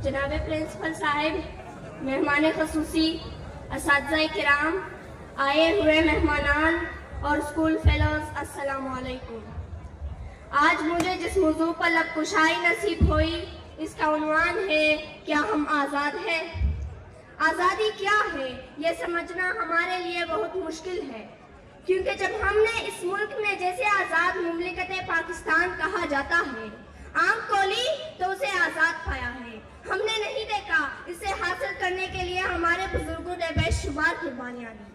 जनाब प्रिंसिपल साहिब, मेहमान खसूसी, असातिज़ा किराम, आए हुए मेहमानान और स्कूल फेलोज, अस्सलामु अलैकुम। आज मुझे जिस मौजू पर लब कुशाई नसीब हुई, इसका उन्वान है क्या हम आज़ाद हैं। आज़ादी क्या है ये समझना हमारे लिए बहुत मुश्किल है, क्योंकि जब हमने इस मुल्क में जैसे आज़ाद मुमलिकत पाकिस्तान कहा जाता है, आम कोली तो उसे आज़ाद पाया है। हमने नहीं देखा इसे हासिल करने के लिए हमारे बुजुर्गों ने बेशुमार कुर्बानियां दी।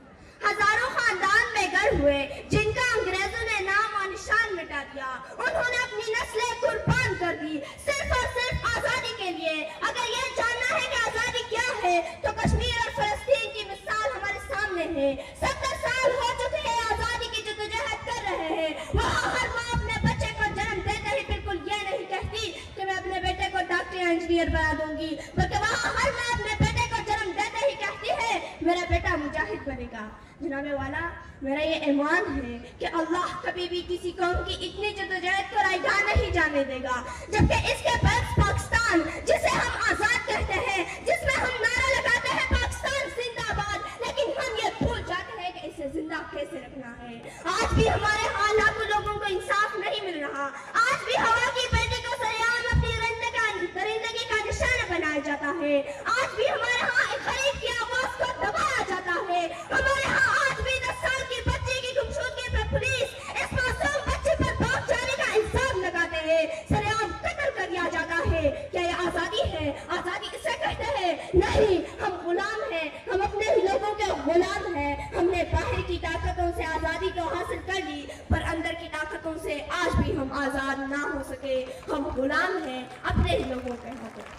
हजारों खानदान बेघर हुए जिनका अंग्रेजों ने नाम और निशान मिटा दिया। उन्होंने अपनी नस्लें कुर्बान कर दी सिर्फ और सिर्फ आजादी के लिए। अगर ये जानना है कि आजादी क्या है तो कश्मीर और फलस्तीन की मिसाल हमारे सामने है। 70 साल हो चुके हैं आजादी की जद्दोजहद कर रहे हैं। वहाँ हर माँ अपने बच्चे को जन्म देते ही बिल्कुल ये नहीं कहती कि मैं अपने बेटे को डॉक्टर या इंजीनियर बना दूंगी, बल्कि वहाँ हर माँ अपने बेटे को जन्म देते ही कहती है मेरा बेटा मुजाहिद बनेगा। जनाबे वाला, मेरा ये ईमान है कि अल्लाह कभी भी किसी कौम की इतनी जद्दोजहद को रायगा नहीं जाने देगा, जबकि इसके बर्क्स पाकिस्तान जिसे हम आजाद कहते हैं, जिसमें हम नारा लगाते हैं पाकिस्तान जिंदाबाद, लेकिन हम ये भूल जाते हैं कि इसे जिंदा कैसे रखना है। आज भी हमारे यहाँ लाखों लोगों को इंसाफ नहीं मिल रहा। आज भी हवा की बेटी को सरेआम अपनी दरिंदगी का निशाना बनाया जाता है। आज भी हमारे यहाँ एक खरीद की आवाज को दबाया जाता है। हमारे यहाँ आज भी 10 साल की बच्ची की गुमशुदगी पर पुलिस इस मासूम बच्चे पर भाग जाने का इल्जाम लगाते हैं, सरेआम कत्ल कर दिया जाता है। क्या ये आजादी है? आजादी इसे कहते हैं? नहीं, हम गुलाम हैं, हम अपने ही लोगों के गुलाम हैं। हमने बाहर की ताकतों से आजादी को हासिल कर ली, पर अंदर की ताकतों से आज भी हम आजाद ना हो सके। हम गुलाम हैं अपने ही लोगों के हाथों।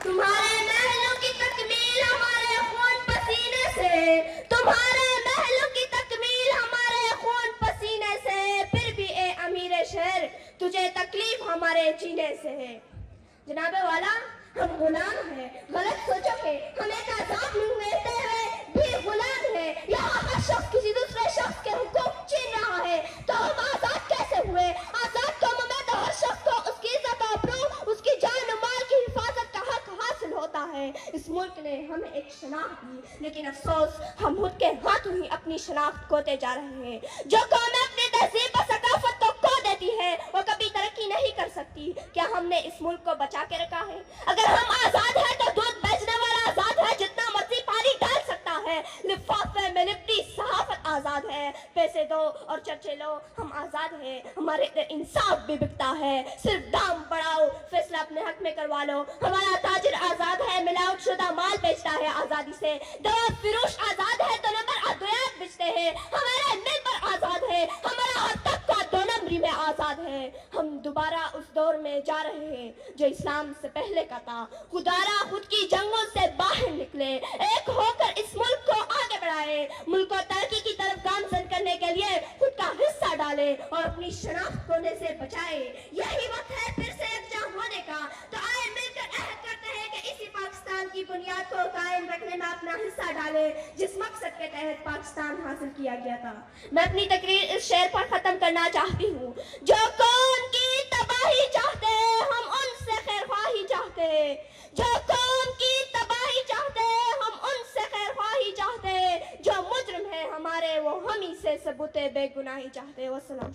तुम्हारे महलों की तकमील हमारे खून पसीने से, तुम्हारे महलों की तकमील हमारे खून पसीने से, फिर भी ए अमीर शहर तुझे तकलीफ हमारे जीने से है। जनाबे वाला, हम गुलाम हैं, गलत सोचोगे हम एक आजाद मुल्क रहते हुए भी गुलाम हैं। यहाँ हर शख्स किसी दूसरे शख्स के हुक्म छीन रहा है, तो हम आजाद कैसे हुए? आजाद कौम में तो हर शख्स को उसकी इज्जत आबरू, उसकी जान और माल की हिफाजत का हक हासिल होता है। इस मुल्क ने हमें एक शनाख्त दी, लेकिन अफसोस हम खुद के हाथों ही अपनी शनाख्त खोते जा रहे हैं। जो कौमें अपनी तहजीब और सकाफत को खो देती है वो कभी तरक्की नहीं कर सकती। क्या हमने इस मुल्क को बचा के रखा है? अगर हम आजाद हैं तो दूध बेचने वाला आजाद है, जितना मर्जी पानी डाल सकता है। लिफाफे में लिपटी सहाफत आजाद है, पैसे दो और चर्चे लो, हम आजाद हैं। हमारे इधर इंसाफ भी बिकता है, सिर्फ दाम बढ़ाओ, फैसला अपने हक में करवा लो। हमारा ताजिर आजाद है, मिलावट शुदा माल बेचता है आजादी से। दवा फिरोश आजाद है तो नंबर अद्वियात बेचते हैं। हमारा मेंबर आजाद है, हमारा हर तबका दो नंबरी में आजाद है। हम दोबारा उस दौर में जा रहे हैं जो इस्लाम से पहले का था। खुदारा खुद की जंगों से बाहर निकले, एक होकर इस मुल्क को आगे बढ़ाए, मुल्क को तरक्की की तरफ गामजन करने के लिए खुद का हिस्सा डाले और अपनी शनाख्त खोने से बचाए। यही वक्त है फिर से एकजुट होने का। तो आए मिलकर अहद करते हैं कि इसी पाकिस्तान की बुनियाद को कायम रखने में अपना हिस्सा डाले जिस मकसद के तहत पाकिस्तान हासिल किया गया था। मैं अपनी तकरीर इस शेर पर खत्म करना चाहती हूँ। जो कौम की तबाही चाहते हम उनसे खैरख्वाही चाहते, जो कौम की तबाही चाहते हम उनसे खैरख्वाही चाहते, जो मुजरिम है हमारे वो हम ही से सबूते बेगुनाही चाहते। वस्सलाम।